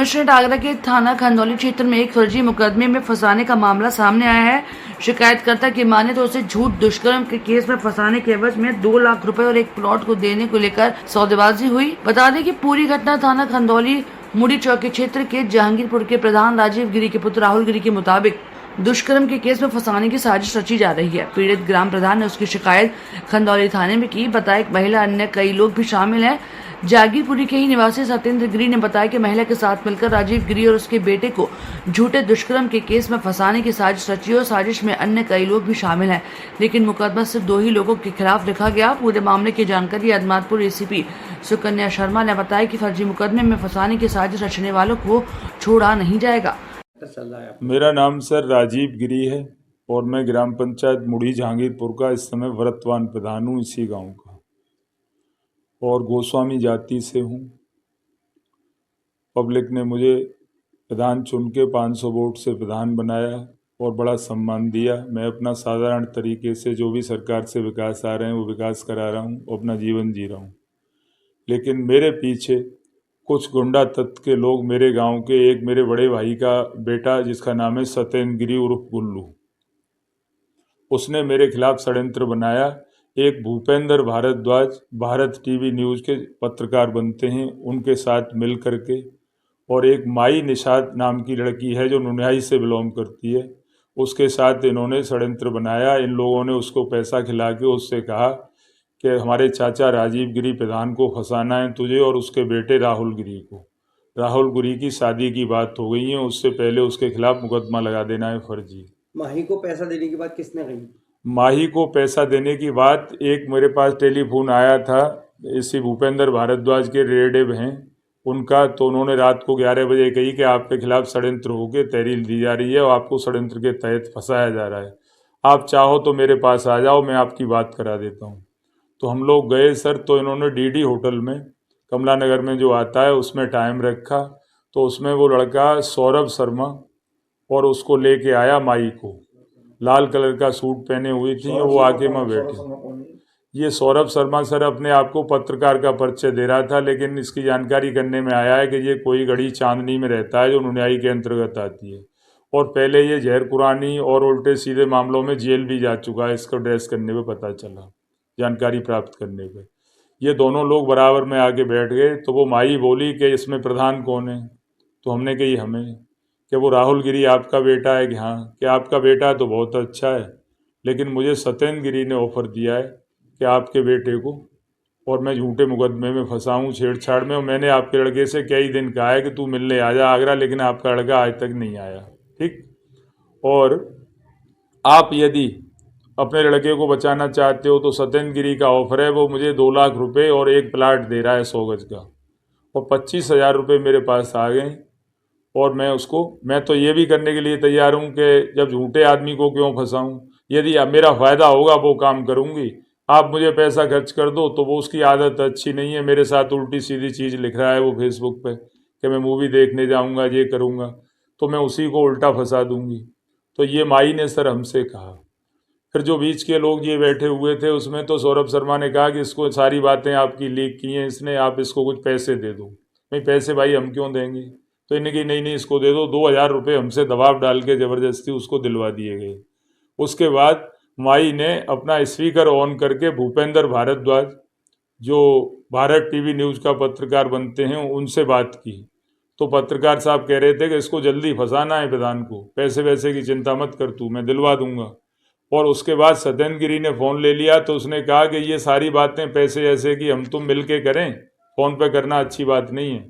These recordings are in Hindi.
कमिश्नरेट आगरा के थाना खंदौली क्षेत्र में एक फर्जी मुकदमे में फंसाने का मामला सामने आया है। शिकायतकर्ता की माने तो उसे झूठ दुष्कर्म के केस में फंसाने के एवज में 2 लाख रुपए और एक प्लॉट को देने को लेकर सौदेबाजी हुई। बता दें कि पूरी घटना थाना खंदौली मुड़ी चौकी क्षेत्र के जहांगीरपुर के प्रधान राजीव गिरी के पुत्र राहुल गिरी के मुताबिक दुष्कर्म के केस में फंसाने की साजिश रची जा रही है। पीड़ित ग्राम प्रधान ने उसकी शिकायत खंदौली थाने में की। बताया कि महिला अन्य कई लोग भी शामिल हैं। जागीरपुरी के ही निवासी सत्येंद्र गिरी ने बताया कि महिला के साथ मिलकर राजीव गिरी और उसके बेटे को झूठे दुष्कर्म के केस में फंसाने की साजिश रची और साजिश में अन्य कई लोग भी शामिल हैं, लेकिन मुकदमा सिर्फ 2 ही लोगों के खिलाफ लिखा गया। पूरे मामले की जानकारी अदमातपुर एसीपी सुकन्या शर्मा ने बताया कि फर्जी मुकदमे में फंसाने की साजिश रचने वालों को छोड़ा नहीं जाएगा। मेरा नाम सर राजीव गिरी है और मैं ग्राम पंचायत मुड़ी जहांगीरपुर का इस समय वर्तमान प्रधान हूँ इसी गांव का, और गोस्वामी जाति से हूँ। पब्लिक ने मुझे प्रधान चुन के 500 वोट से प्रधान बनाया और बड़ा सम्मान दिया। मैं अपना साधारण तरीके से जो भी सरकार से विकास आ रहे हैं वो विकास करा रहा हूँ, अपना जीवन जी रहा हूँ। लेकिन मेरे पीछे कुछ गुंडा तत्व के लोग, मेरे गांव के एक मेरे बड़े भाई का बेटा जिसका नाम है सत्येंद्र गिरी उर्फ गुल्लू, उसने मेरे खिलाफ षड्यंत्र बनाया। एक भूपेंद्र भारद्वाज भारत टीवी न्यूज़ के पत्रकार बनते हैं, उनके साथ मिल करके, और एक माई निषाद नाम की लड़की है जो नुनियाई से बिलोंग करती है, उसके साथ इन्होंने षड्यंत्र बनाया। इन लोगों ने उसको पैसा खिला के उससे कहा कि हमारे चाचा राजीव गिरी प्रधान को फंसाना है तुझे और उसके बेटे राहुल गिरी को। राहुल गिरी की शादी की बात हो गई है, उससे पहले उसके खिलाफ मुकदमा लगा देना है फर्जी। माही को पैसा देने की बात किसने कही? माही को पैसा देने की बात एक मेरे पास टेलीफोन आया था, इसी भूपेंद्र भारद्वाज के रिलेटिव हैं उनका, तो उन्होंने रात को 11 बजे कही कि आपके खिलाफ षड्यंत्र होकर तहरीर दी जा रही है और आपको षड्यंत्र के तहत फंसाया जा रहा है, आप चाहो तो मेरे पास आ जाओ, मैं आपकी बात करा देता हूँ। तो हम लोग गए सर, तो इन्होंने डीडी होटल में कमला नगर में जो आता है उसमें टाइम रखा, तो उसमें वो लड़का सौरभ शर्मा और उसको लेके आया माई को, लाल कलर का सूट पहने हुई थी, वो आके मैं बैठे। ये सौरभ शर्मा सर अपने आप को पत्रकार का परिचय दे रहा था, लेकिन इसकी जानकारी करने में आया है कि ये कोई गढ़ी चांदनी में रहता है जो नुनियाई के अंतर्गत आती है, और पहले ये जहर कुरानी और उल्टे सीधे मामलों में जेल भी जा चुका है। इसको ड्रेस करने पे पता चला, जानकारी प्राप्त करने पे। ये दोनों लोग बराबर में आके बैठ गए, तो वो माई बोली कि इसमें प्रधान कौन है, तो हमने कही हमें, कि वो राहुल गिरी आपका बेटा है, कि हाँ, कि आपका बेटा तो बहुत अच्छा है, लेकिन मुझे सत्येंद्र गिरी ने ऑफर दिया है कि आपके बेटे को और मैं झूठे मुकदमे में फंसा हूँ, छेड़छाड़ में, और मैंने आपके लड़के से कई दिन कहा है कि तू मिलने आ जा आगरा, लेकिन आपका लड़का आज तक नहीं आया। ठीक, और आप यदि अपने लड़के को बचाना चाहते हो तो सत्येंद्र गिरी का ऑफर है, वो मुझे 2 लाख रुपए और एक प्लाट दे रहा है 100 गज का, और 25,000 रुपये मेरे पास आ गए। और मैं तो ये भी करने के लिए तैयार हूँ कि जब झूठे आदमी को क्यों फंसाऊँ, यदि अब मेरा फ़ायदा होगा वो काम करूँगी। आप मुझे पैसा खर्च कर दो तो वो उसकी आदत अच्छी नहीं है, मेरे साथ उल्टी सीधी चीज़ लिख रहा है वो फेसबुक पे कि मैं मूवी देखने जाऊँगा, ये करूँगा, तो मैं उसी को उल्टा फंसा दूँगी। तो ये माई ने सर हमसे कहा। फिर जो बीच के लोग ये बैठे हुए थे उसमें तो सौरभ शर्मा ने कहा कि इसको सारी बातें आपकी लीक की हैं इसने, आप इसको कुछ पैसे दे दो। भाई पैसे भाई हम क्यों देंगे, तो इन्हें कि नहीं इसको दे दो। 2,000 रुपये हमसे दबाव डाल के ज़बरदस्ती उसको दिलवा दिए गए। उसके बाद माई ने अपना स्पीकर ऑन करके भूपेंद्र भारद्वाज जो भारत टीवी न्यूज़ का पत्रकार बनते हैं उनसे बात की, तो पत्रकार साहब कह रहे थे कि इसको जल्दी फंसाना है प्रधान को, पैसे वैसे की चिंता मत कर तू, मैं दिलवा दूंगा। और उसके बाद सत्येंद्र गिरी ने फ़ोन ले लिया, तो उसने कहा कि ये सारी बातें पैसे ऐसे कि हम तुम मिल के करें, फ़ोन पे करना अच्छी बात नहीं है।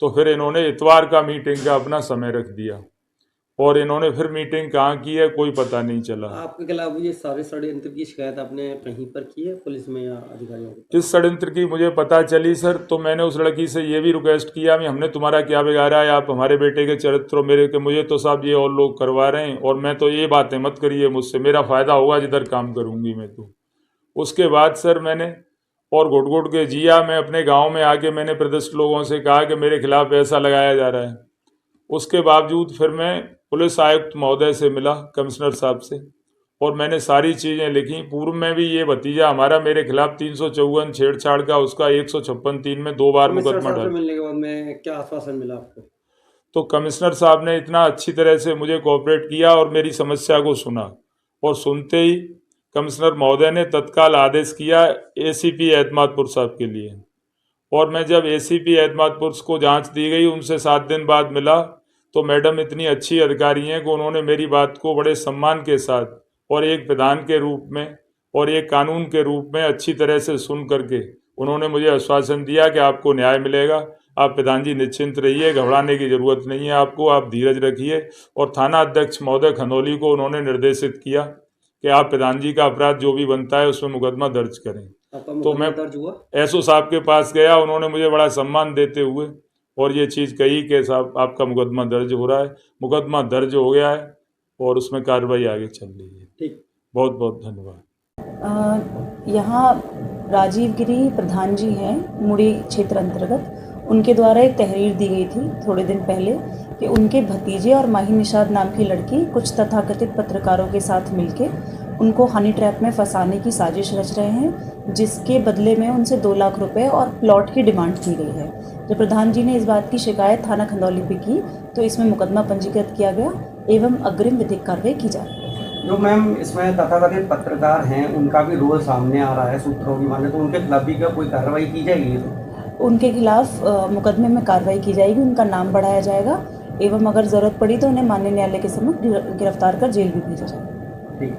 तो फिर इन्होंने इतवार का मीटिंग का अपना समय रख दिया, और इन्होंने फिर मीटिंग कहाँ की है कोई पता नहीं चला। आपके खिलाफ ये सारे षड्यंत्र की शिकायत आपने कहीं पर की है, पुलिस में या अधिकारियों को? इस षड्यंत्र की मुझे पता चली सर, तो मैंने उस लड़की से ये भी रिक्वेस्ट किया कि हमने तुम्हारा क्या बिगाड़ा है, आप हमारे बेटे के चरित्र मेरे के, मुझे तो साहब ये और लोग करवा रहे हैं, और मैं तो ये बातें मत करिए मुझसे, मेरा फ़ायदा होगा जिधर काम करूँगी मैं तो। उसके बाद सर मैंने और घुट घुट के जिया, मैं अपने गाँव में आके मैंने प्रदर्शित लोगों से कहा कि मेरे खिलाफ पैसा लगाया जा रहा है। उसके बावजूद फिर मैं पुलिस आयुक्त महोदय से मिला, कमिश्नर साहब से, और मैंने सारी चीज़ें लिखी। पूर्व में भी ये भतीजा हमारा मेरे खिलाफ 354 छेड़छाड़ का, उसका 156(3) में 2 बार मुकदमा डाला। मिलने के बाद में क्या आश्वासन मिला आपको? तो कमिश्नर साहब ने इतना अच्छी तरह से मुझे कोऑपरेट किया और मेरी समस्या को सुना, और सुनते ही कमिश्नर महोदय ने तत्काल आदेश किया एसीपी एतमादपुर साहब के लिए। और मैं जब एसीपी एतमादपुर को जांच दी गई, उनसे 7 दिन बाद मिला, तो मैडम इतनी अच्छी अधिकारी हैं कि उन्होंने मेरी बात को बड़े सम्मान के साथ और एक प्रधान के रूप में और एक कानून के रूप में अच्छी तरह से सुन करके उन्होंने मुझे आश्वासन दिया कि आपको न्याय मिलेगा, आप प्रधान जी निश्चिंत रहिए, घबराने की ज़रूरत नहीं है आपको, आप धीरज रखिए। और थाना अध्यक्ष महोदय खनौली को उन्होंने निर्देशित किया कि आप प्रधान जी का अपराध जो भी बनता है उसमें मुकदमा दर्ज करें। आपका तो मुकदमा मैं दर्ज हुआ? एसओ साहब के पास गया, उन्होंने मुझे बड़ा सम्मान देते हुए और ये चीज़ कही कि साहब आपका मुकदमा दर्ज हो रहा है। मुकदमा दर्ज हो गया है और उसमें कार्रवाई आगे चल रही है। ठीक। बहुत बहुत धन्यवाद। यहाँ राजीव गिरी प्रधान जी हैं मुड़ी क्षेत्र अंतर्गत, उनके द्वारा एक तहरीर दी गई थी थोड़े दिन पहले कि उनके भतीजे और माही निषाद नाम की लड़की कुछ तथाकथित पत्रकारों के साथ मिलके उनको हनी ट्रैप में फंसाने की साजिश रच रहे हैं, जिसके बदले में उनसे 2 लाख रुपए और प्लॉट की डिमांड की गई है। जब प्रधान जी ने इस बात की शिकायत थाना खंदौली पे की तो इसमें मुकदमा पंजीकृत किया गया एवं अग्रिम विधिक कार्रवाई की जा रही है। जो मैम इसमें तथाकथित पत्रकार हैं उनका भी रोल सामने आ रहा है सूत्रों की माने, तो उनके खिलाफ भी क्या कोई कार्रवाई की जाएगी? उनके खिलाफ मुकदमे में कार्रवाई की जाएगी, उनका नाम बढ़ाया जाएगा एवं अगर ज़रूरत पड़ी तो उन्हें माननीय न्यायालय के समक्ष गिरफ्तार कर जेल भी भेजा जाएगा। ठीक।